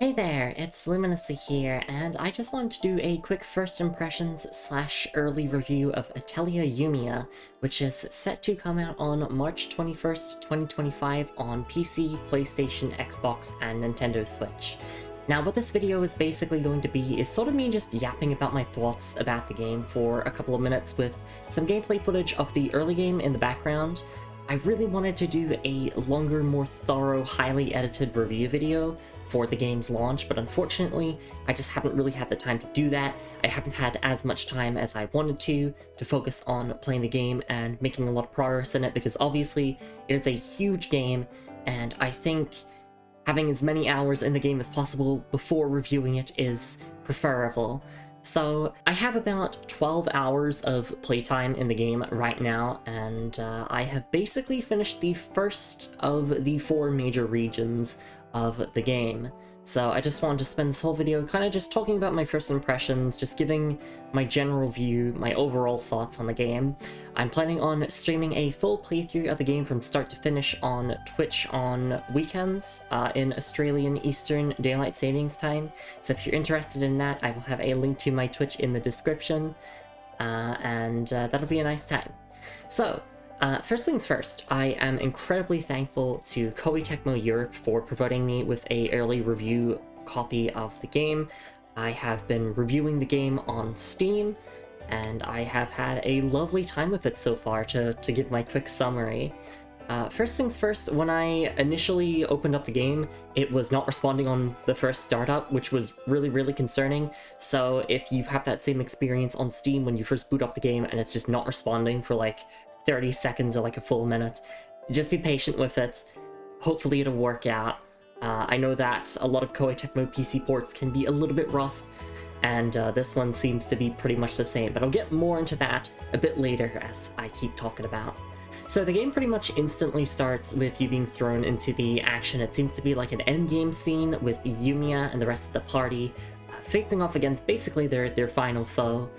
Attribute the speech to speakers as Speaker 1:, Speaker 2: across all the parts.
Speaker 1: Hey there, it's Luminously here, and I just wanted to do a quick first impressions / early review of Atelier Yumia, which is set to come out on March 21st, 2025 on PC, PlayStation, Xbox, and Nintendo Switch. Now, what this video is basically going to be is sort of me just yapping about my thoughts about the game for a couple of minutes with some gameplay footage of the early game in the background. I really wanted to do a longer, more thorough, highly edited review video for the game's launch, but unfortunately, I just haven't really had the time to do that. I haven't had as much time as I wanted to focus on playing the game and making a lot of progress in it, because obviously it is a huge game, and I think having as many hours in the game as possible before reviewing it is preferable. So I have about 12 hours of playtime in the game right now, and I have basically finished the first of the 4 major regions of the game. So I just wanted to spend this whole video kind of just talking about my first impressions, just giving my general view, my overall thoughts on the game. I'm planning on streaming a full playthrough of the game from start to finish on Twitch on weekends in Australian Eastern Daylight Savings Time. So if you're interested in that, I will have a link to my Twitch in the description, and that'll be a nice time. So, first things first, I am incredibly thankful to Koei Tecmo Europe for providing me with a early review copy of the game. I have been reviewing the game on Steam, and I have had a lovely time with it so far, to give my quick summary. First things first, when I initially opened up the game, it was not responding on the first startup, which was really concerning. So if you have that same experience on Steam when you first boot up the game and it's just not responding for like 30 seconds or like a full minute, just be patient with it. Hopefully it'll work out. I know that a lot of Koei Tecmo PC ports can be a little bit rough, and this one seems to be pretty much the same, but I'll get more into that a bit later as I keep talking about. So the game pretty much instantly starts with you being thrown into the action. It seems to be like an endgame scene with Yumia and the rest of the party facing off against basically their final foe.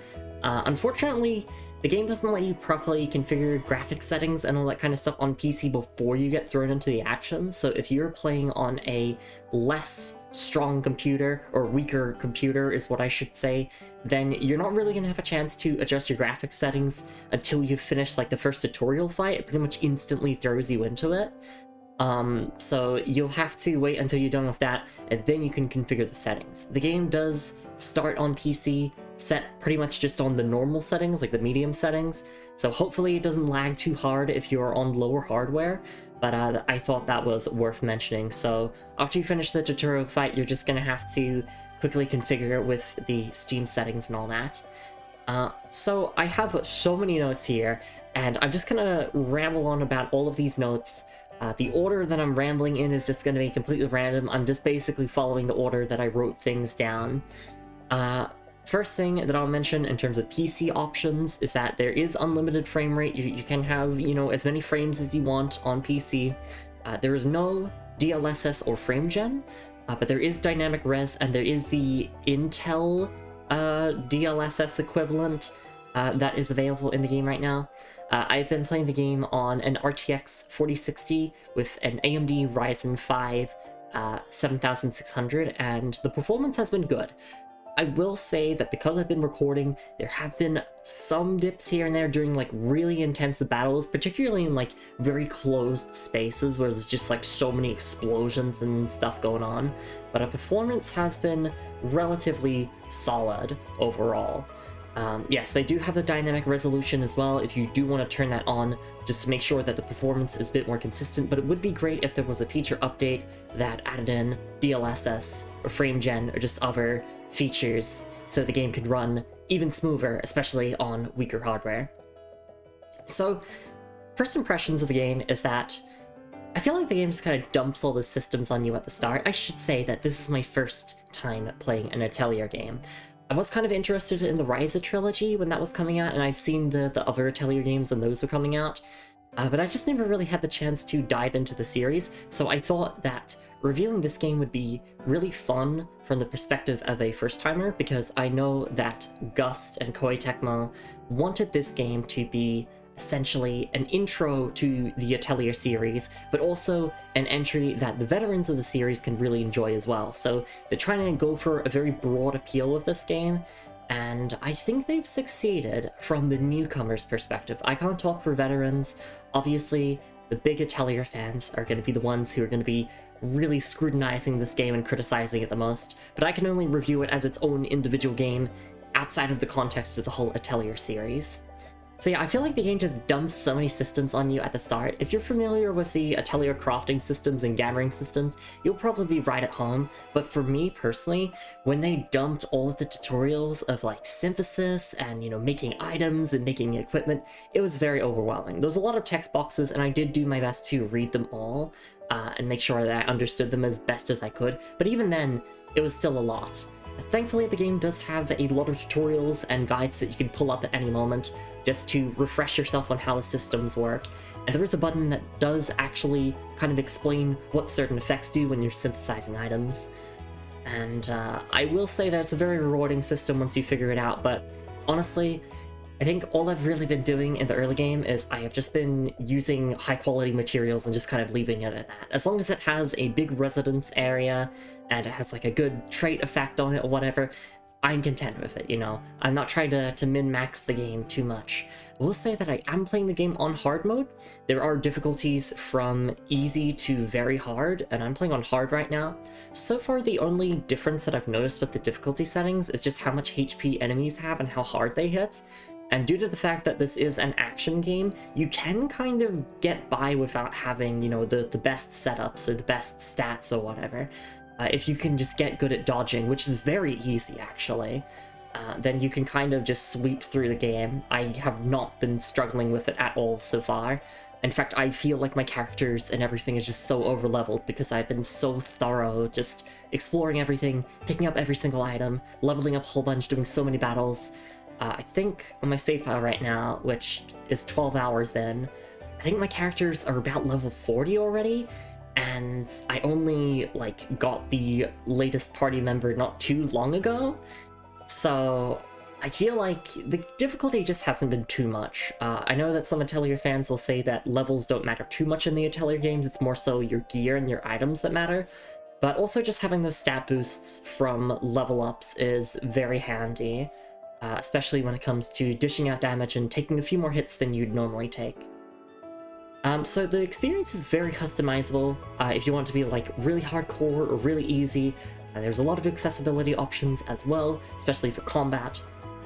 Speaker 1: Unfortunately, the game doesn't let you properly configure graphics settings and all that kind of stuff on PC before you get thrown into the action. So if you're playing on a less strong computer, or weaker computer is what I should say, then you're not really going to have a chance to adjust your graphics settings until you finish like the first tutorial fight. It pretty much instantly throws you into it. So you'll have to wait until you're done with that, and then you can configure the settings. The game does start on PC, set pretty much just on the normal settings, like the medium settings, so hopefully it doesn't lag too hard if you're on lower hardware, but I thought that was worth mentioning. So after you finish the tutorial fight, you're just gonna have to quickly configure it with the Steam settings and all that. So I have so many notes here, and I'm just gonna ramble on about all of these notes. The order that I'm rambling in is just going to be completely random. I'm just basically following the order that I wrote things down. First thing that I'll mention in terms of PC options is that there is unlimited frame rate. You can have, as many frames as you want on PC. There is no DLSS or frame gen, but there is dynamic res, and there is the Intel DLSS equivalent that is available in the game right now. I've been playing the game on an RTX 4060 with an AMD Ryzen 5 7600, and the performance has been good. I will say that because I've been recording, there have been some dips here and there during like really intense battles, particularly in like very closed spaces where there's just like so many explosions and stuff going on, but our performance has been relatively solid overall. Yes, they do have the dynamic resolution as well if you do want to turn that on, just to make sure that the performance is a bit more consistent, but it would be great if there was a feature update that added in DLSS or frame gen or just other features so the game could run even smoother, especially on weaker hardware. So, first impressions of the game is that I feel like the game just kind of dumps all the systems on you at the start. I should say that this is my first time playing an Atelier game. I was kind of interested in the Ryza trilogy when that was coming out, and I've seen the other Atelier games when those were coming out, but I just never really had the chance to dive into the series, so I thought that reviewing this game would be really fun from the perspective of a first-timer, because I know that Gust and Koei Tecmo wanted this game to be essentially an intro to the Atelier series, but also an entry that the veterans of the series can really enjoy as well. So they're trying to go for a very broad appeal with this game, and I think they've succeeded from the newcomer's perspective. I can't talk for veterans. Obviously, the big Atelier fans are going to be the ones who are going to be really scrutinizing this game and criticizing it the most, but I can only review it as its own individual game outside of the context of the whole Atelier series. So yeah, I feel like the game just dumps so many systems on you at the start. If you're familiar with the Atelier crafting systems and gathering systems, you'll probably be right at home. But for me personally, when they dumped all of the tutorials of like synthesis and, you know, making items and making equipment, it was very overwhelming. There was a lot of text boxes, and I did do my best to read them all and make sure that I understood them as best as I could. But even then, it was still a lot. Thankfully, the game does have a lot of tutorials and guides that you can pull up at any moment just to refresh yourself on how the systems work. And there is a button that does actually kind of explain what certain effects do when you're synthesizing items. And I will say that it's a very rewarding system once you figure it out, but honestly, I think all I've really been doing in the early game is I have just been using high quality materials and just kind of leaving it at that. As long as it has a big residence area and it has like a good trait effect on it or whatever, I'm content with it, you know? I'm not trying to min-max the game too much. I will say that I am playing the game on hard mode. There are difficulties from easy to very hard, and I'm playing on hard right now. So far, the only difference that I've noticed with the difficulty settings is just how much HP enemies have and how hard they hit. And due to the fact that this is an action game, you can kind of get by without having, you know, the best setups or the best stats or whatever. If you can just get good at dodging, which is very easy actually, then you can kind of just sweep through the game. I have not been struggling with it at all so far. In fact, I feel like my characters and everything is just so over-leveled because I've been so thorough, just exploring everything, picking up every single item, leveling up a whole bunch, doing so many battles. I think on my save file right now, which is 12 hours in, I think my characters are about level 40 already, and I only, like, got the latest party member not too long ago, so I feel like the difficulty just hasn't been too much. I know that some Atelier fans will say that levels don't matter too much in the Atelier games, it's more so your gear and your items that matter, but also just having those stat boosts from level ups is very handy. Especially when it comes to dishing out damage and taking a few more hits than you'd normally take. So the experience is very customizable. If you want to be like really hardcore or really easy, there's a lot of accessibility options as well, especially for combat.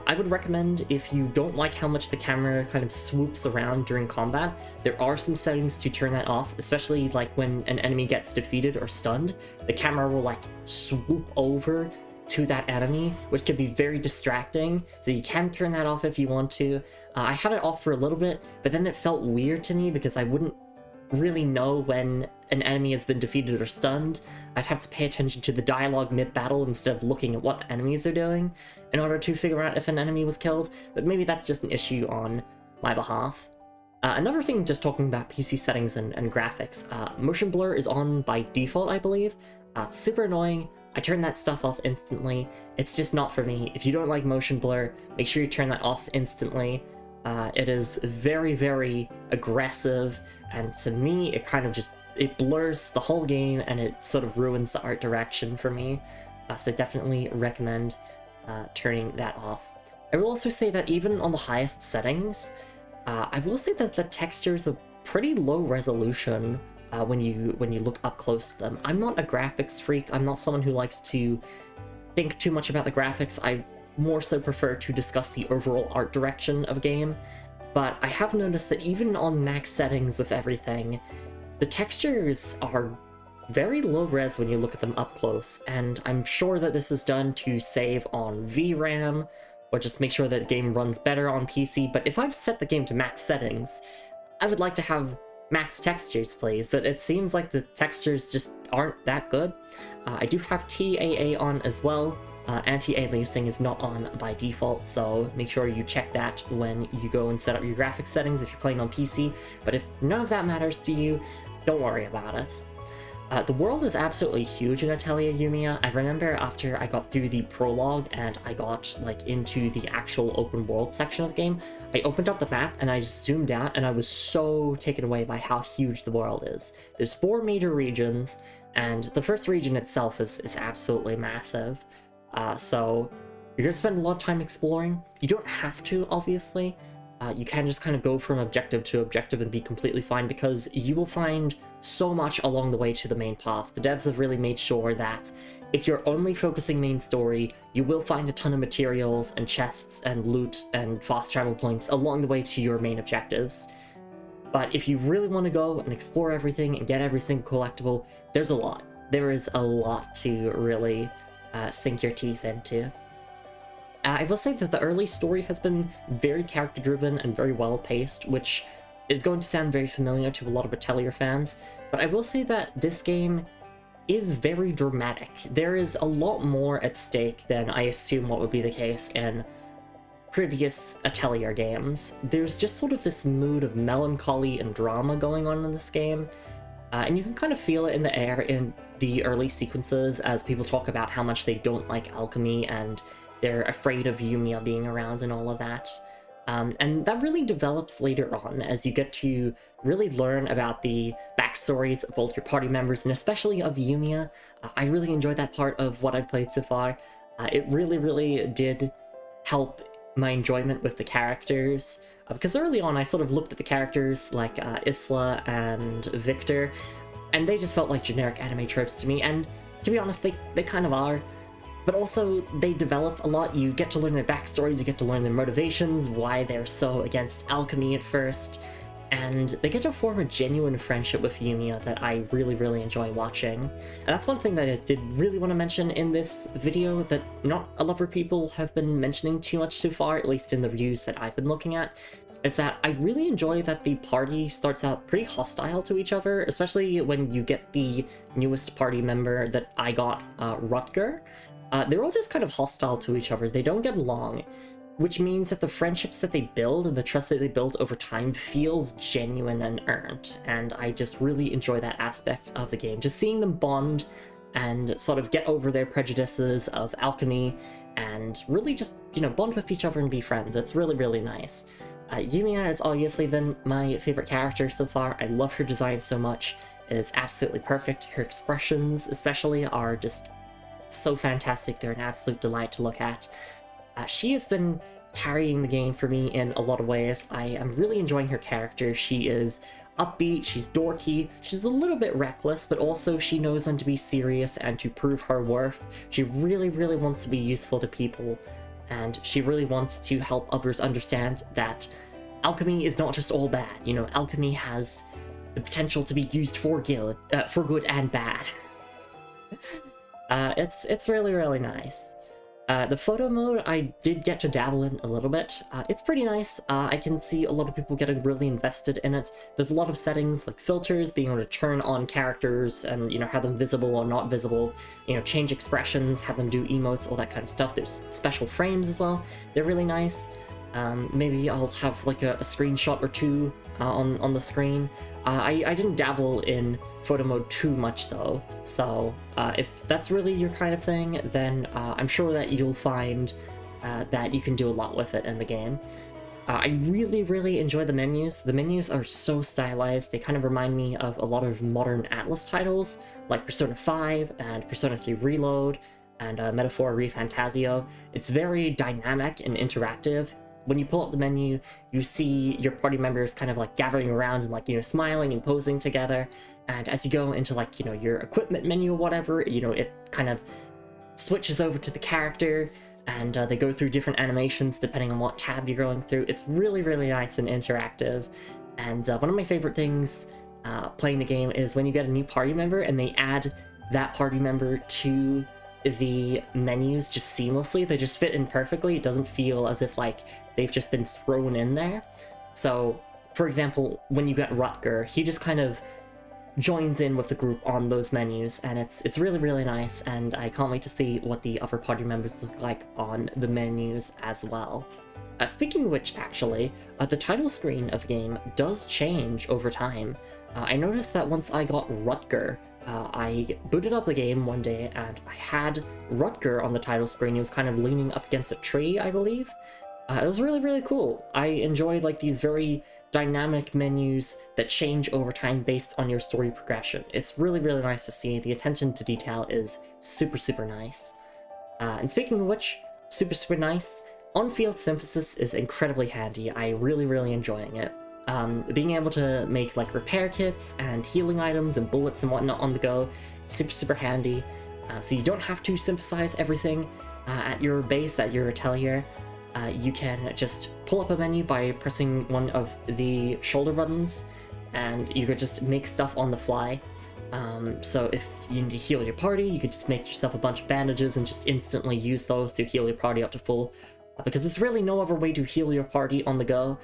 Speaker 1: I would recommend, if you don't like how much the camera kind of swoops around during combat, there are some settings to turn that off, especially like when an enemy gets defeated or stunned. The camera will like swoop over to that enemy, which can be very distracting, so you can turn that off if you want to. I had it off for a little bit, but then it felt weird to me because I wouldn't really know when an enemy has been defeated or stunned. I'd have to pay attention to the dialogue mid-battle instead of looking at what the enemies are doing in order to figure out if an enemy was killed, but maybe that's just an issue on my behalf. Another thing, just talking about PC settings and graphics, motion blur is on by default, I believe. Super annoying. I turn that stuff off instantly. It's just not for me. If you don't like motion blur, make sure you turn that off instantly. It is very, very aggressive, and to me, it kind of just, it blurs the whole game, and it sort of ruins the art direction for me. So I definitely recommend turning that off. I will also say that even on the highest settings, I will say that the textures are pretty low resolution. When you look up close to them. I'm not a graphics freak, I'm not someone who likes to think too much about the graphics, I more so prefer to discuss the overall art direction of a game, but I have noticed that even on max settings with everything, the textures are very low res when you look at them up close, and I'm sure that this is done to save on VRAM, or just make sure that the game runs better on PC, but if I've set the game to max settings, I would like to have max textures, please, but it seems like the textures just aren't that good. I do have TAA on as well. Anti-aliasing is not on by default, so make sure you check that when you go and set up your graphics settings if you're playing on PC, but if none of that matters to you, don't worry about it. The world is absolutely huge in Atelier Yumia. I remember after I got through the prologue and I got like into the actual open world section of the game, I opened up the map and I just zoomed out and I was so taken away by how huge the world is. There's 4 major regions, and the first region itself is absolutely massive. So you're gonna spend a lot of time exploring. You don't have to, obviously. You can just kind of go from objective to objective and be completely fine, because you will find so much along the way to the main path. The devs have really made sure that if you're only focusing main story, you will find a ton of materials and chests and loot and fast travel points along the way to your main objectives. But if you really want to go and explore everything and get every single collectible, there's a lot. There is a lot to really sink your teeth into. I will say that the early story has been very character-driven and very well-paced, which is going to sound very familiar to a lot of Atelier fans, but I will say that this game is very dramatic. There is a lot more at stake than I assume what would be the case in previous Atelier games. There's just sort of this mood of melancholy and drama going on in this game, and you can kind of feel it in the air in the early sequences as people talk about how much they don't like alchemy and they're afraid of Yumia being around and all of that. And that really develops later on as you get to really learn about the backstories of all your party members, and especially of Yumia. I really enjoyed that part of what I've played so far. It really, really did help my enjoyment with the characters. Because early on I sort of looked at the characters like Isla and Victor, and they just felt like generic anime tropes to me, and to be honest, they kind of are. But also, they develop a lot. You get to learn their backstories, you get to learn their motivations, why they're so against alchemy at first, and they get to form a genuine friendship with Yumia that I really, really enjoy watching. And that's one thing that I did really want to mention in this video that not a lot of people have been mentioning too much so far, at least in the reviews that I've been looking at, is that I really enjoy that the party starts out pretty hostile to each other, especially when you get the newest party member that I got, Rutger. They're all just kind of hostile to each other. They don't get along, which means that the friendships that they build and the trust that they build over time feels genuine and earned, and I just really enjoy that aspect of the game. Just seeing them bond and sort of get over their prejudices of alchemy and really just, you know, bond with each other and be friends. It's really, really nice. Yumia has obviously been my favorite character so far. I love her design so much. It is absolutely perfect. Her expressions especially are just so fantastic. They're an absolute delight to look at. She has been carrying the game for me in a lot of ways. I am really enjoying her character. She is upbeat, she's dorky, she's a little bit reckless, but also she knows when to be serious and to prove her worth. She really, really wants to be useful to people, and she really wants to help others understand that alchemy is not just all bad. You know, alchemy has the potential to be used for good and bad. It's really, really nice. The photo mode, I did get to dabble in a little bit. It's pretty nice. I can see a lot of people getting really invested in it. There's a lot of settings like filters, being able to turn on characters and, you know, have them visible or not visible, you know, change expressions, have them do emotes, all that kind of stuff. There's special frames as well. They're really nice. Maybe I'll have like a screenshot or two on the screen. I didn't dabble in photo mode too much though, so if that's really your kind of thing, then I'm sure that you'll find that you can do a lot with it in the game. I really, really enjoy the menus. The menus are so stylized. They kind of remind me of a lot of modern Atlas titles, like Persona 5 and Persona 3 Reload and Metaphor ReFantasio. It's very dynamic and interactive. When you pull up the menu, you see your party members kind of like gathering around and like, you know, smiling and posing together. And as you go into like, you know, your equipment menu or whatever, you know, it kind of switches over to the character and they go through different animations depending on what tab you're going through. It's really, really nice and interactive. And one of my favorite things playing the game is when you get a new party member and they add that party member to the menus just seamlessly. They just fit in perfectly. It doesn't feel as if like they've just been thrown in there. So, for example, when you get Rutger, he just kind of joins in with the group on those menus, and it's really, really nice, and I can't wait to see what the other party members look like on the menus as well. Speaking of which, actually, the title screen of the game does change over time. I noticed that once I got Rutger, I booted up the game one day and I had Rutger on the title screen. He was kind of leaning up against a tree, I believe. It was really, really cool. I enjoyed like these very dynamic menus that change over time based on your story progression. It's really, really nice to see. The attention to detail is super, super nice. And speaking of which, super, super nice, on-field synthesis is incredibly handy. I really, really enjoying it. Being able to make like repair kits and healing items and bullets and whatnot on the go, super, super handy. So you don't have to synthesize everything at your base, at your atelier. You can just pull up a menu by pressing one of the shoulder buttons, and you could just make stuff on the fly. So if you need to heal your party, you could just make yourself a bunch of bandages and just instantly use those to heal your party up to full. Because there's really no other way to heal your party on the go.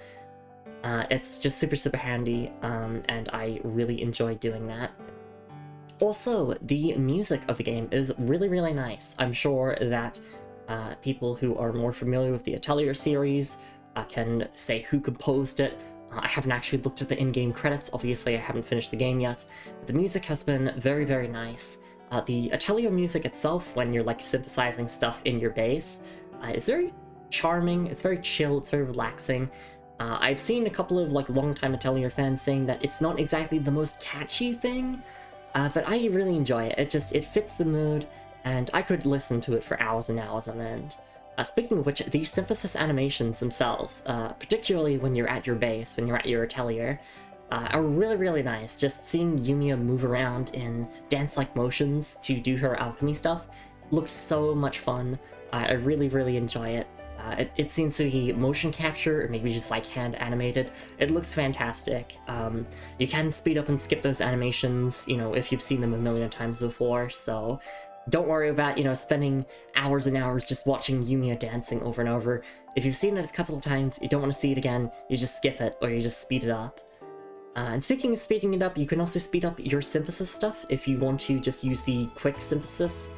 Speaker 1: It's just super, super handy, and I really enjoy doing that. Also, the music of the game is really, really nice. I'm sure that people who are more familiar with the Atelier series can say who composed it. I haven't actually looked at the in-game credits. Obviously, I haven't finished the game yet. But the music has been very, very nice. The Atelier music itself, when you're like synthesizing stuff in your base, is very charming. It's very chill. It's very relaxing. I've seen a couple of like longtime Atelier fans saying that it's not exactly the most catchy thing, but I really enjoy it. It fits the mood, and I could listen to it for hours and hours on end. Speaking of which, the synthesis animations themselves, particularly when you're at your base, when you're at your Atelier, are really, really nice. Just seeing Yumia move around in dance-like motions to do her alchemy stuff looks so much fun. I really, really enjoy it. It seems to be motion capture, or maybe just like hand animated. It looks fantastic. You can speed up and skip those animations, you know, if you've seen them a million times before, so don't worry about, you know, spending hours and hours just watching Yumia dancing over and over. If you've seen it a couple of times, you don't want to see it again, you just skip it, or you just speed it up. And speaking of speeding it up, you can also speed up your synthesis stuff if you want to just use the quick synthesis.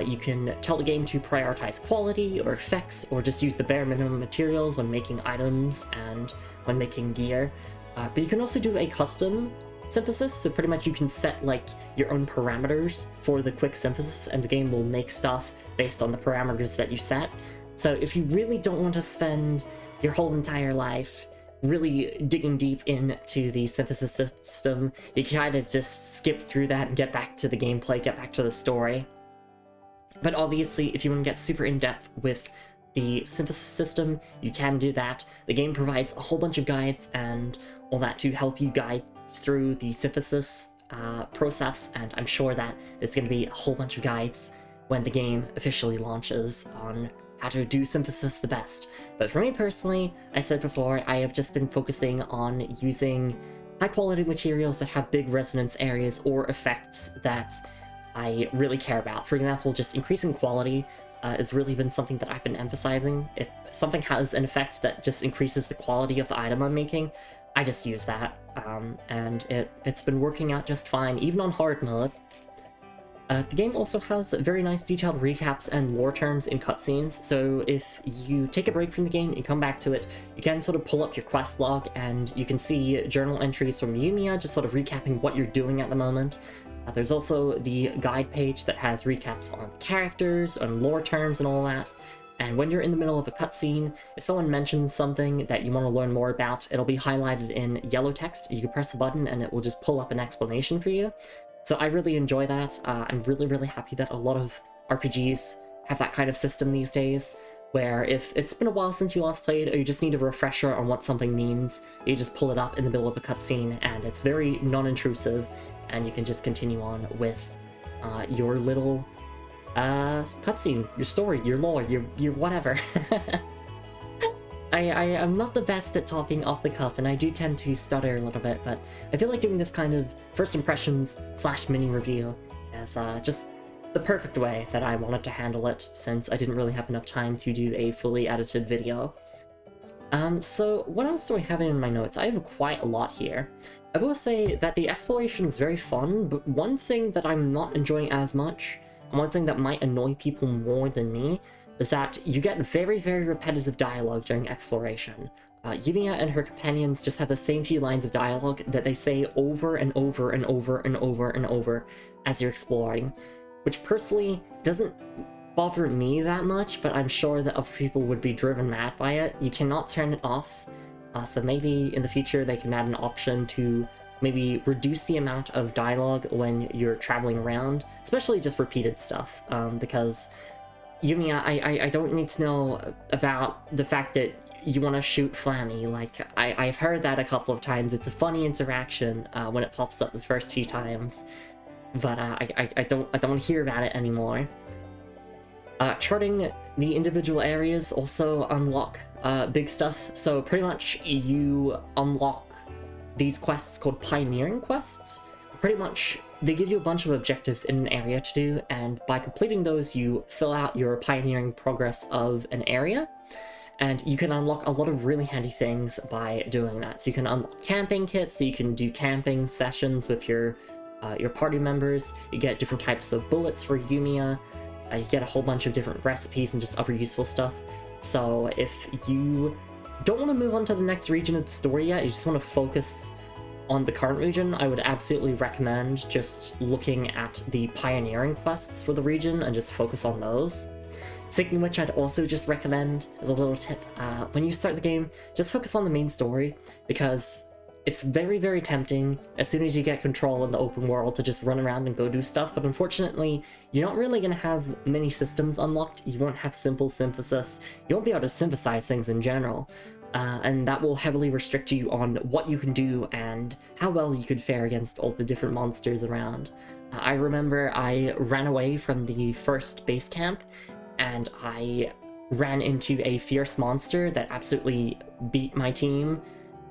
Speaker 1: You can tell the game to prioritize quality or effects, or just use the bare minimum materials when making items and when making gear. But you can also do a custom synthesis, so pretty much you can set like your own parameters for the quick synthesis, and the game will make stuff based on the parameters that you set. So if you really don't want to spend your whole entire life really digging deep into the synthesis system, you can kind of just skip through that and get back to the gameplay, get back to the story. But obviously, if you want to get super in-depth with the synthesis system, you can do that. The game provides a whole bunch of guides and all that to help you guide through the synthesis process, and I'm sure that there's going to be a whole bunch of guides when the game officially launches on how to do synthesis the best. But for me personally, I said before, I have just been focusing on using high-quality materials that have big resonance areas or effects that I really care about. For example, just increasing quality has really been something that I've been emphasizing. If something has an effect that just increases the quality of the item I'm making, I just use that, and it's been working out just fine, even on hard mode. The game also has very nice detailed recaps and lore terms in cutscenes, so if you take a break from the game and come back to it, you can sort of pull up your quest log and you can see journal entries from Yumia, just sort of recapping what you're doing at the moment. There's also the guide page that has recaps on characters, on lore terms and all that. And when you're in the middle of a cutscene, if someone mentions something that you want to learn more about, it'll be highlighted in yellow text. You can press the button and it will just pull up an explanation for you. So I really enjoy that. I'm really, really happy that a lot of RPGs have that kind of system these days, where if it's been a while since you last played, or you just need a refresher on what something means, you just pull it up in the middle of a cutscene, and it's very non-intrusive, and you can just continue on with your little cutscene, your story, your lore, your whatever. I'm not the best at talking off the cuff, and I do tend to stutter a little bit, but I feel like doing this kind of first impressions / mini review is just the perfect way that I wanted to handle it, since I didn't really have enough time to do a fully edited video. So what else do I have in my notes? I have quite a lot here. I will say that the exploration is very fun, but one thing that I'm not enjoying as much, and one thing that might annoy people more than me, is that you get very, very repetitive dialogue during exploration. Yumia and her companions just have the same few lines of dialogue that they say over and over and over and over and over, as you're exploring, which personally doesn't bother me that much, but I'm sure that other people would be driven mad by it. You cannot turn it off, so maybe in the future they can add an option to maybe reduce the amount of dialogue when you're traveling around, especially just repeated stuff, because Yumia, I don't need to know about the fact that you want to shoot Flammy. Like, I've heard that a couple of times. It's a funny interaction when it pops up the first few times, but I don't want to hear about it anymore. Charting the individual areas also unlock big stuff. So pretty much you unlock these quests called pioneering quests. Pretty much they give you a bunch of objectives in an area to do, and by completing those you fill out your pioneering progress of an area, and you can unlock a lot of really handy things by doing that. So you can unlock camping kits, so you can do camping sessions with your party members. You get different types of bullets for Yumia. You get a whole bunch of different recipes and just other useful stuff. So if you don't want to move on to the next region of the story yet, you just want to focus on the current region, I would absolutely recommend just looking at the pioneering quests for the region and just focus on those. Speaking of which, I'd also just recommend, as a little tip, when you start the game, just focus on the main story, because it's very, very tempting as soon as you get control in the open world to just run around and go do stuff, but unfortunately, you're not really going to have many systems unlocked. You won't have simple synthesis. You won't be able to synthesize things in general. And that will heavily restrict you on what you can do and how well you could fare against all the different monsters around. I remember I ran away from the first base camp, and I ran into a fierce monster that absolutely beat my team,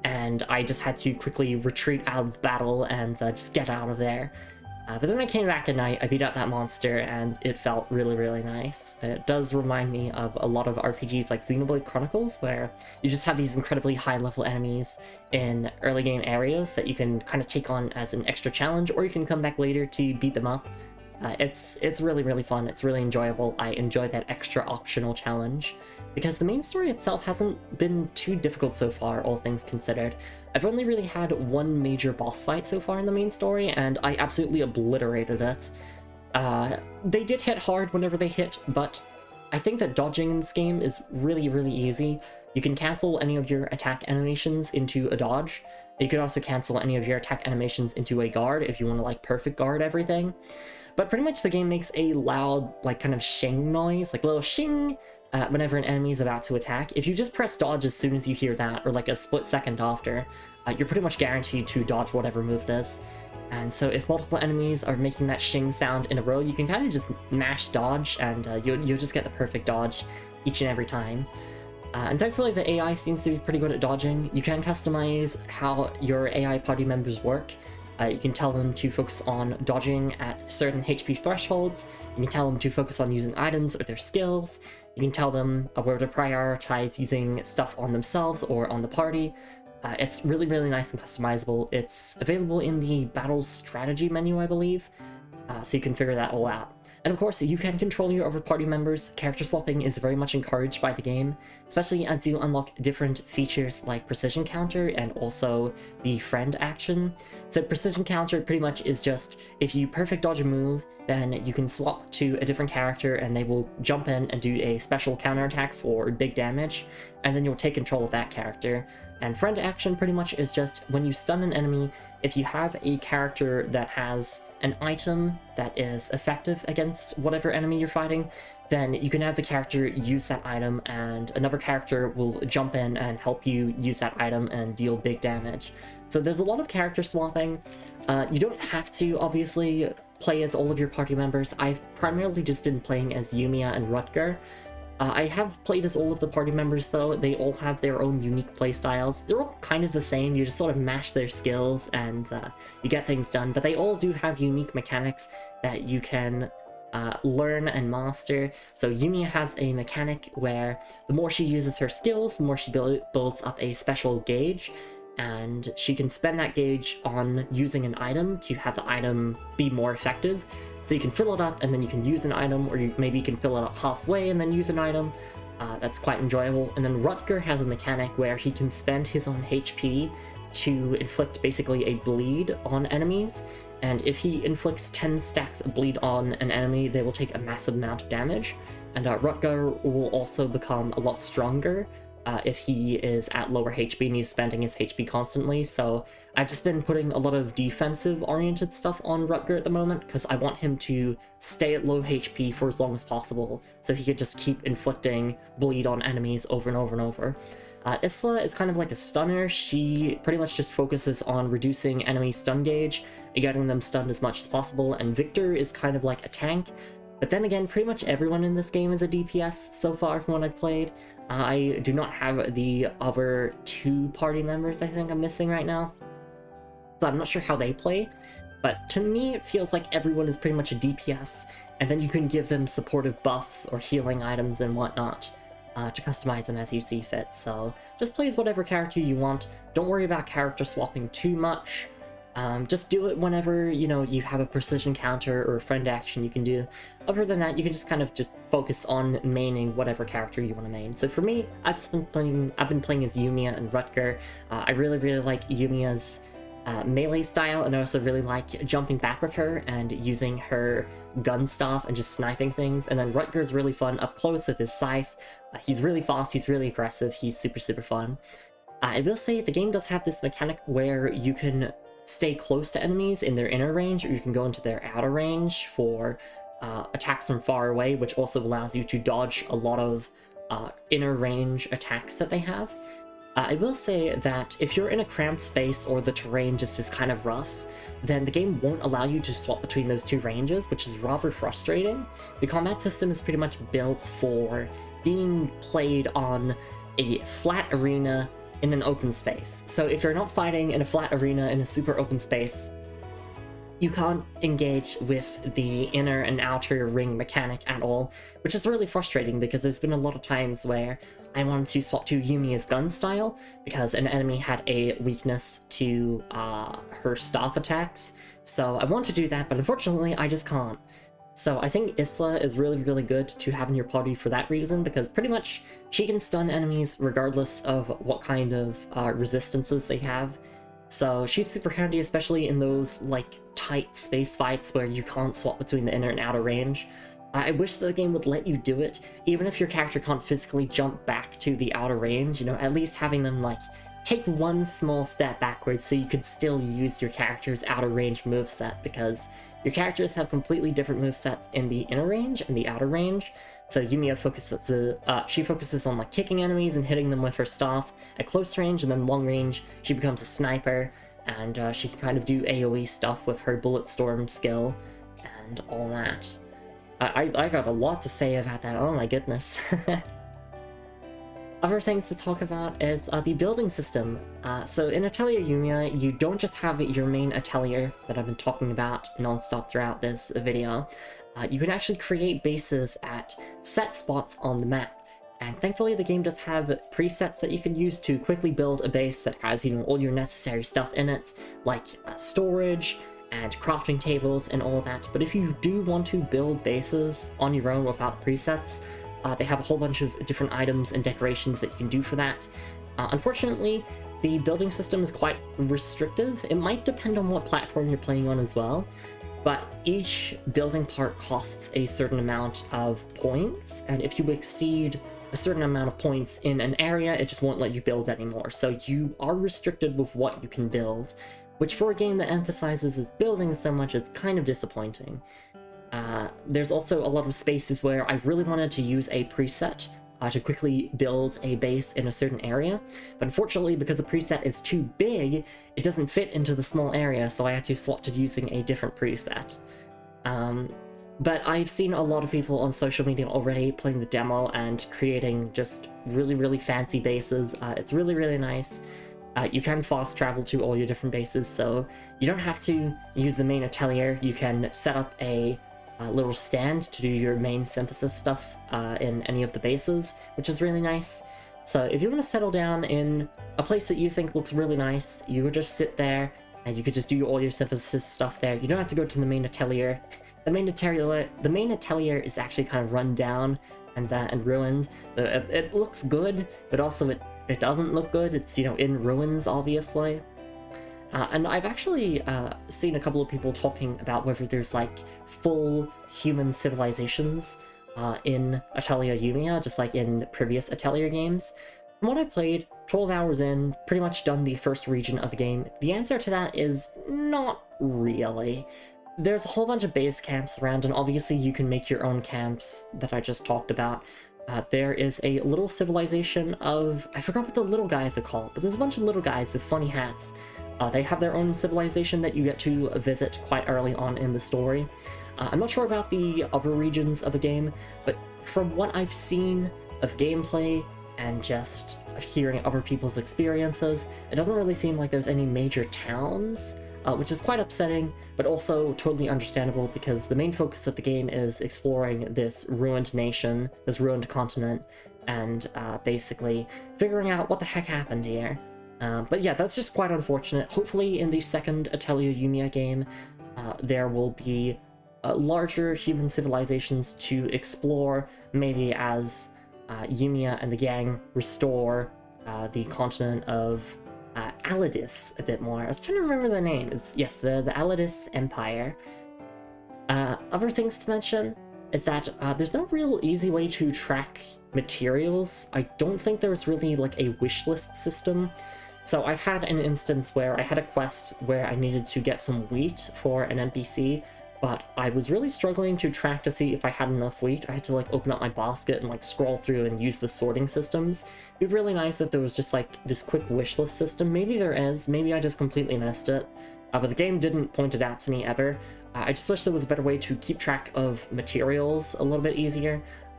Speaker 1: and I just had to quickly retreat out of the battle and just get out of there. But then I came back and I beat out that monster, and it felt really, really nice. It does remind me of a lot of RPGs like Xenoblade Chronicles, where you just have these incredibly high-level enemies in early game areas that you can kind of take on as an extra challenge, or you can come back later to beat them up. It's really, really fun. It's really enjoyable. I enjoy that extra optional challenge, because the main story itself hasn't been too difficult so far, all things considered. I've only really had one major boss fight so far in the main story, and I absolutely obliterated it. They did hit hard whenever they hit, but I think that dodging in this game is really, really easy. You can cancel any of your attack animations into a dodge. You can also cancel any of your attack animations into a guard if you want to, like, perfect guard everything. But pretty much the game makes a loud, like, kind of shing noise, like a little shing, whenever an enemy is about to attack. If you just press dodge as soon as you hear that, or like a split second after, you're pretty much guaranteed to dodge whatever move it is. And so if multiple enemies are making that shing sound in a row, you can kind of just mash dodge, and you'll just get the perfect dodge each and every time. And thankfully the AI seems to be pretty good at dodging. You can customize how your AI party members work. You can tell them to focus on dodging at certain HP thresholds. You can tell them to focus on using items or their skills. You can tell them where to prioritize using stuff on themselves or on the party. It's really, really nice and customizable. It's available in the battle strategy menu, I believe, so you can figure that all out. And of course, you can control your other party members. Character swapping is very much encouraged by the game, especially as you unlock different features like precision counter and also the friend action. So precision counter pretty much is just, if you perfect dodge a move, then you can swap to a different character and they will jump in and do a special counterattack for big damage, and then you'll take control of that character. And friend action pretty much is just when you stun an enemy, if you have a character that has an item that is effective against whatever enemy you're fighting, then you can have the character use that item and another character will jump in and help you use that item and deal big damage. So there's a lot of character swapping. You don't have to obviously play as all of your party members. I've primarily just been playing as Yumia and Rutger. I have played as all of the party members though. They all have their own unique playstyles. They're all kind of the same, you just sort of mash their skills and you get things done, but they all do have unique mechanics that you can learn and master. So Yumia has a mechanic where the more she uses her skills, the more she builds up a special gauge, and she can spend that gauge on using an item to have the item be more effective. So you can fill it up and then you can use an item, or maybe you can fill it up halfway and then use an item. That's quite enjoyable. And then Rutger has a mechanic where he can spend his own HP to inflict basically a bleed on enemies. and if he inflicts 10 stacks of bleed on an enemy, they will take a massive amount of damage. And Rutger will also become a lot stronger if he is at lower HP and he's spending his HP constantly. So I've just been putting a lot of defensive-oriented stuff on Rutger at the moment, because I want him to stay at low HP for as long as possible, so he could just keep inflicting bleed on enemies over and over and over. Isla is kind of like a stunner. She pretty much just focuses on reducing enemy stun gauge and getting them stunned as much as possible, and Victor is kind of like a tank. But then again, pretty much everyone in this game is a DPS so far from what I've played. I do not have the other 2 party members I think I'm missing right now, so I'm not sure how they play. But to me, it feels like everyone is pretty much a DPS, and then you can give them supportive buffs or healing items and whatnot to customize them as you see fit. So just play as whatever character you want. Don't worry about character swapping too much. Just do it whenever, you know, you have a precision counter or a friend action you can do. Other than that, you can just kind of just focus on maining whatever character you want to main. So for me, I've been playing as Yumia and Rutger. I really like Yumia's melee style, and I also really like jumping back with her and using her gun stuff and just sniping things. And then Rutger's really fun up close with his scythe. He's really fast, he's really aggressive, he's super fun. I will say the game does have this mechanic where you can stay close to enemies in their inner range, or you can go into their outer range for attacks from far away, which also allows you to dodge a lot of inner range attacks that they have. I will say that if you're in a cramped space or the terrain just is kind of rough, then the game won't allow you to swap between those 2 ranges, which is rather frustrating. The combat system is pretty much built for being played on a flat arena in an open space. So if you're not fighting in a flat arena in a super open space, you can't engage with the inner and outer ring mechanic at all, which is really frustrating because there's been a lot of times where I wanted to swap to Yumia's gun style because an enemy had a weakness to her staff attacks. So I want to do that, but unfortunately I just can't. So I think Isla is really good to have in your party for that reason, because pretty much she can stun enemies regardless of what kind of resistances they have. So she's super handy, especially in those like tight space fights where you can't swap between the inner and outer range. I wish that the game would let you do it, even if your character can't physically jump back to the outer range, you know, at least having them like take one small step backwards so you could still use your character's outer range moveset, because your characters have completely different movesets in the inner range and the outer range. So Yumia focuses on like kicking enemies and hitting them with her staff at close range, and then long range she becomes a sniper, and she can kind of do AoE stuff with her bullet storm skill and all that. I got a lot to say about that, oh my goodness. Other things to talk about is the building system. So in Atelier Yumia, you don't just have your main atelier that I've been talking about non-stop throughout this video. You can actually create bases at set spots on the map. And thankfully the game does have presets that you can use to quickly build a base that has, you know, all your necessary stuff in it, like storage and crafting tables and all of that. But if you do want to build bases on your own without presets, they have a whole bunch of different items and decorations that you can do for that. Unfortunately, the building system is quite restrictive. It might depend on what platform you're playing on as well, but each building part costs a certain amount of points, and if you exceed a certain amount of points in an area, it just won't let you build anymore. So you are restricted with what you can build, which for a game that emphasizes its building so much is kind of disappointing. There's also a lot of spaces where I really wanted to use a preset to quickly build a base in a certain area, but unfortunately because the preset is too big, it doesn't fit into the small area, so I had to swap to using a different preset. But I've seen a lot of people on social media already playing the demo and creating just really fancy bases. It's really nice. You can fast travel to all your different bases, so you don't have to use the main atelier. You can set up a little stand to do your main synthesis stuff in any of the bases, which is really nice. So if you want to settle down in a place that you think looks really nice, you could just sit there and you could just do all your synthesis stuff there. You don't have to go to the main atelier. The main atelier is actually kind of run down and ruined. It looks good, but also it doesn't look good. It's, you know, in ruins, obviously. And I've actually seen a couple of people talking about whether there's like full human civilizations in Atelier Yumia, just like in previous Atelier games. From what I played, 12 hours in, pretty much done the first region of the game, the answer to that is not really. There's a whole bunch of base camps around, and obviously you can make your own camps that I just talked about. There is a little civilization of... I forgot what the little guys are called, but there's a bunch of little guys with funny hats. They have their own civilization that you get to visit quite early on in the story. I'm not sure about the other regions of the game, but from what I've seen of gameplay and just hearing other people's experiences, it doesn't really seem like there's any major towns, which is quite upsetting, but also totally understandable because the main focus of the game is exploring this ruined nation, this ruined continent, and basically figuring out what the heck happened here. But yeah, that's just quite unfortunate. Hopefully in the second Atelier Yumia game, there will be larger human civilizations to explore, maybe as Yumia and the gang restore the continent of Aladis a bit more. I was trying to remember the name. It's, yes, the Aladis Empire. Other things to mention is that there's no real easy way to track materials. I don't think there's really like a wish list system. So I've had an instance where I had a quest where I needed to get some wheat for an NPC, but I was really struggling to track to see if I had enough wheat. I had to like open up my basket and like scroll through and use the sorting systems. It'd be really nice if there was just like this quick wish list system. Maybe there is, maybe I just completely missed it. But the game didn't point it out to me ever. I just wish there was a better way to keep track of materials a little bit easier.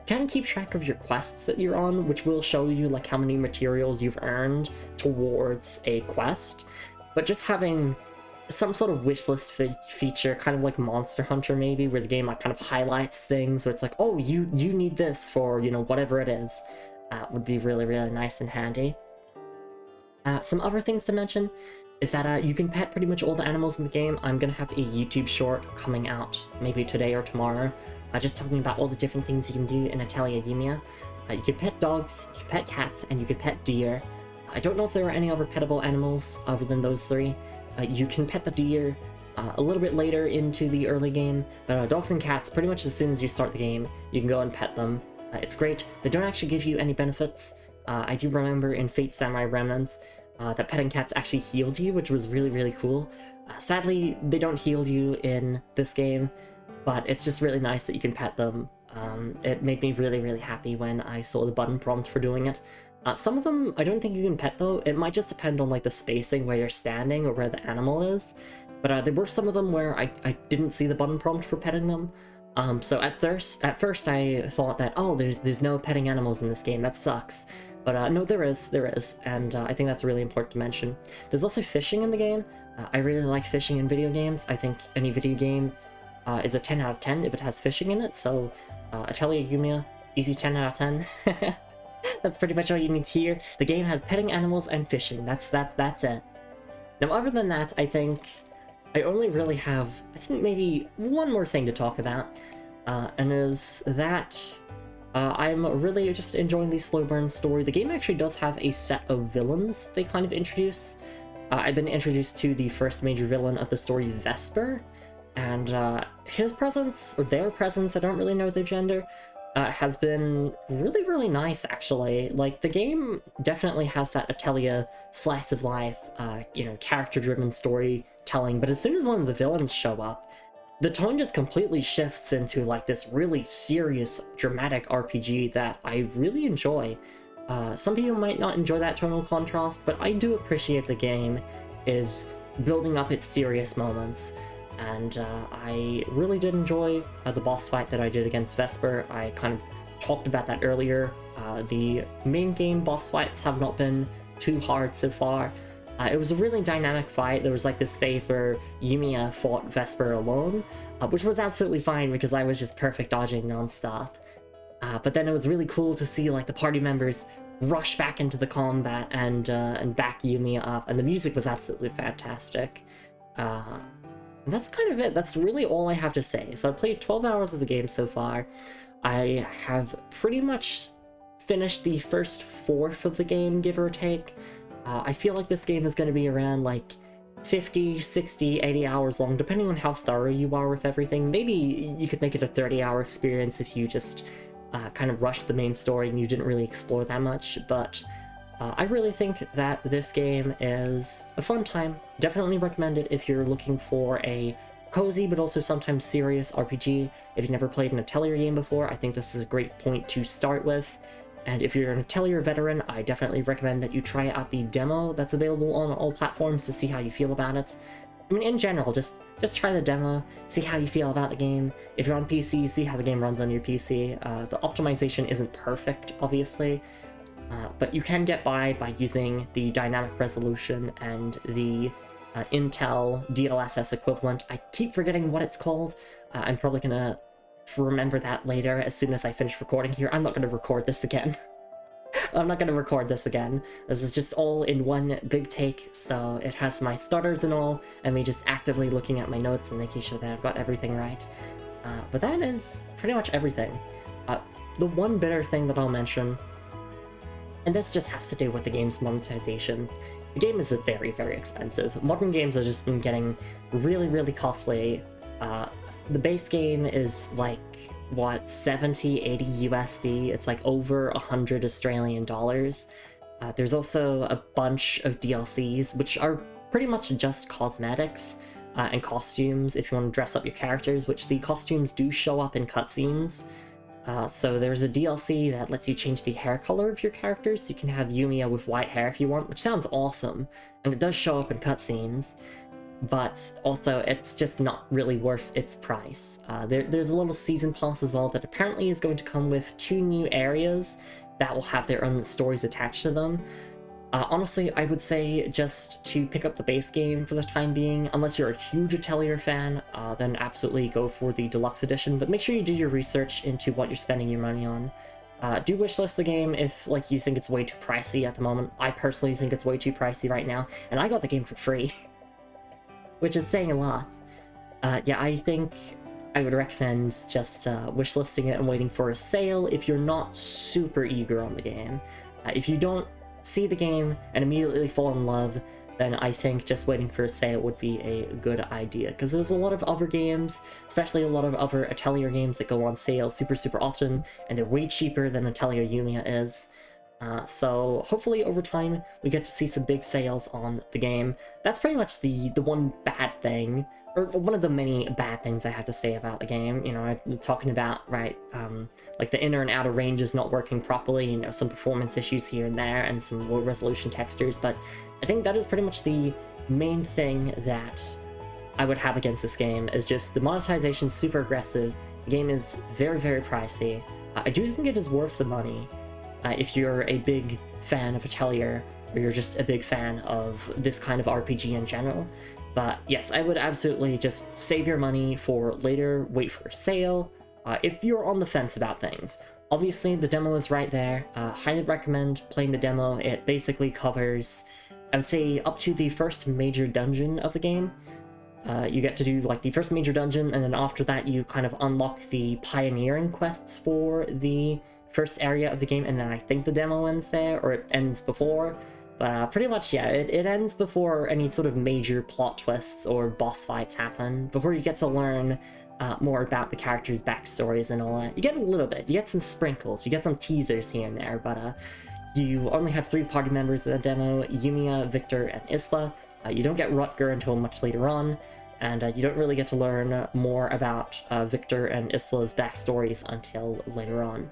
Speaker 1: You can keep track of your quests that you're on, which will show you like how many materials you've earned towards a quest. But just having some sort of wishlist feature, kind of like Monster Hunter maybe, where the game like kind of highlights things, where it's like, oh, you need this for, you know, whatever it is, would be really, really nice and handy. Some other things to mention is that you can pet pretty much all the animals in the game. I'm gonna have a YouTube short coming out maybe today or tomorrow, just talking about all the different things you can do in Atelier Yumia. You can pet dogs, you can pet cats, and you can pet deer. I don't know if there are any other pettable animals other than those three. You can pet the deer a little bit later into the early game, but dogs and cats, pretty much as soon as you start the game, you can go and pet them. It's great. They don't actually give you any benefits. I do remember in Fate Samurai Remnants that petting cats actually healed you, which was really, really cool. Sadly, they don't heal you in this game, but it's just really nice that you can pet them. It made me really, really happy when I saw the button prompt for doing it. Some of them I don't think you can pet though. It might just depend on like the spacing where you're standing or where the animal is. But there were some of them where I didn't see the button prompt for petting them. So at first I thought that, oh, there's no petting animals in this game, that sucks. But no, there is, and I think that's really important to mention. There's also fishing in the game. I really like fishing in video games. I think any video game is a 10 out of 10 if it has fishing in it, so Atelier Yumia, easy 10 out of 10. That's pretty much all you need to hear. The game has petting animals and fishing. That's it. Now, other than that, I think I only really have, I think maybe one more thing to talk about, and is that I'm really just enjoying the slow burn story. The game actually does have a set of villains they kind of introduce. I've been introduced to the first major villain of the story, Vesper, and his presence, or their presence, I don't really know their gender, has been really, really nice, actually. Like, the game definitely has that Atelier slice of life, you know, character-driven storytelling, but as soon as one of the villains show up, the tone just completely shifts into, like, this really serious, dramatic RPG that I really enjoy. Some people might not enjoy that tonal contrast, but I do appreciate the game is building up its serious moments. And I really did enjoy the boss fight that I did against Vesper. I kind of talked about that earlier. The main game boss fights have not been too hard so far. It was a really dynamic fight. There was like this phase where Yumia fought Vesper alone, which was absolutely fine because I was just perfect dodging nonstop. But then it was really cool to see like the party members rush back into the combat and back Yumia up, and the music was absolutely fantastic. And that's kind of it. That's really all I have to say. So I've played 12 hours of the game so far. I have pretty much finished the first fourth of the game, give or take. I feel like this game is going to be around like 50, 60, 80 hours long, depending on how thorough you are with everything. Maybe you could make it a 30-hour experience if you just kind of rushed the main story and you didn't really explore that much, but I really think that this game is a fun time. Definitely recommend it if you're looking for a cozy but also sometimes serious RPG. If you've never played an Atelier game before, I think this is a great point to start with. And if you're an Atelier veteran, I definitely recommend that you try out the demo that's available on all platforms to see how you feel about it. I mean, in general, just try the demo, see how you feel about the game. If you're on PC, see how the game runs on your PC. The optimization isn't perfect, obviously, but you can get by using the dynamic resolution and the Intel DLSS equivalent. I keep forgetting what it's called. I'm probably gonna remember that later as soon as I finish recording here. I'm not gonna record this again. I'm not gonna record this again. This is just all in one big take, so it has my starters and all, and me just actively looking at my notes and making sure that I've got everything right. But that is pretty much everything. The one bitter thing that I'll mention, and this just has to do with the game's monetization. The game is very, very expensive. Modern games have just been getting really, really costly. The base game is like, what, 70, 80 USD? It's like over 100 Australian dollars. There's also a bunch of DLCs, which are pretty much just cosmetics and costumes if you want to dress up your characters, which the costumes do show up in cutscenes. So there's a DLC that lets you change the hair color of your characters. You can have Yumia with white hair if you want, which sounds awesome, and it does show up in cutscenes. But also, it's just not really worth its price. There's a little season pass as well that apparently is going to come with 2 new areas that will have their own stories attached to them. Honestly, I would say just to pick up the base game for the time being. Unless you're a huge Atelier fan, then absolutely go for the deluxe edition, but make sure you do your research into what you're spending your money on. Do wishlist the game if like you think it's way too pricey at the moment. I personally think it's way too pricey right now, and I got the game for free. Which is saying a lot. Yeah, I think I would recommend just wishlisting it and waiting for a sale if you're not super eager on the game. If you don't see the game and immediately fall in love, then I think just waiting for a sale would be a good idea, because there's a lot of other games, especially a lot of other Atelier games that go on sale super often, and they're way cheaper than Atelier Yumia is. So hopefully over time we get to see some big sales on the game. That's pretty much the one bad thing, or one of the many bad things I have to say about the game. You know, I'm talking about, right, like the inner and outer ranges not working properly, you know, some performance issues here and there, and some low resolution textures, but I think that is pretty much the main thing that I would have against this game, is just the monetization super aggressive. The game is very pricey. I do think it is worth the money. If you're a big fan of Atelier, or you're just a big fan of this kind of RPG in general. But yes, I would absolutely just save your money for later, wait for a sale, if you're on the fence about things. Obviously, the demo is right there. Highly recommend playing the demo. It basically covers, I would say, up to the first major dungeon of the game. You get to do like the first major dungeon, and then after that you kind of unlock the pioneering quests for the first area of the game, and then I think the demo ends there, or it ends before. But pretty much, yeah, it ends before any sort of major plot twists or boss fights happen, before you get to learn more about the characters' backstories and all that. You get a little bit, you get some sprinkles, you get some teasers here and there, but you only have 3 party members in the demo: Yumia, Victor, and Isla. You don't get Rutger until much later on, and you don't really get to learn more about Victor and Isla's backstories until later on.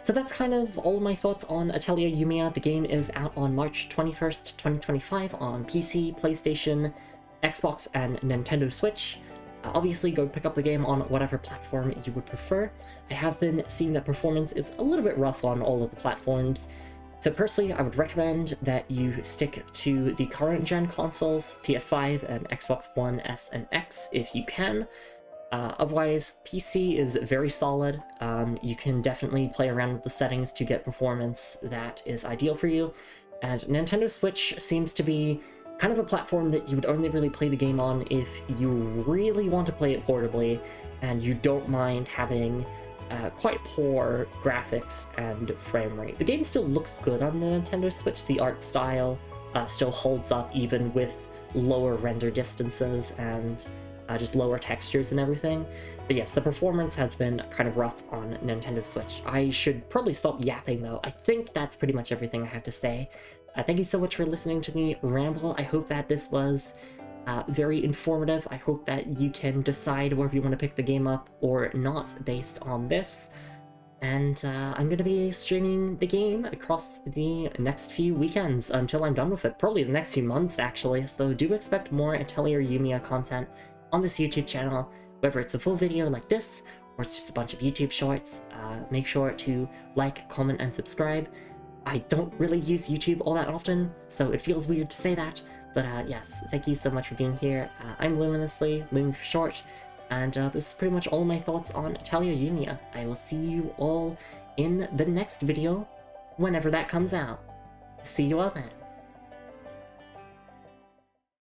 Speaker 1: So that's kind of all of my thoughts on Atelier Yumia. The game is out on March 21st, 2025 on PC, PlayStation, Xbox, and Nintendo Switch. Obviously, go pick up the game on whatever platform you would prefer. I have been seeing that performance is a little bit rough on all of the platforms. So personally, I would recommend that you stick to the current gen consoles, PS5 and Xbox One S and X if you can. Otherwise, PC is very solid. You can definitely play around with the settings to get performance that is ideal for you. And Nintendo Switch seems to be kind of a platform that you would only really play the game on if you really want to play it portably, and you don't mind having quite poor graphics and frame rate. The game still looks good on the Nintendo Switch. The art style still holds up even with lower render distances and just lower textures and everything. But yes, the performance has been kind of rough on Nintendo Switch. I should probably stop yapping though. I think that's pretty much everything I have to say. Thank you so much for listening to me ramble. I hope that this was very informative. I hope that you can decide whether you want to pick the game up or not based on this. And I'm going to be streaming the game across the next few weekends until I'm done with it. Probably the next few months, actually. So do expect more Atelier Yumia content on this YouTube channel, whether it's a full video like this, or it's just a bunch of YouTube shorts. Make sure to like, comment, and subscribe. I don't really use YouTube all that often, so it feels weird to say that. But yes, thank you so much for being here. I'm Luminously, Lumin for short. And this is pretty much all my thoughts on Atelier Yumia. I will see you all in the next video, whenever that comes out. See you all then.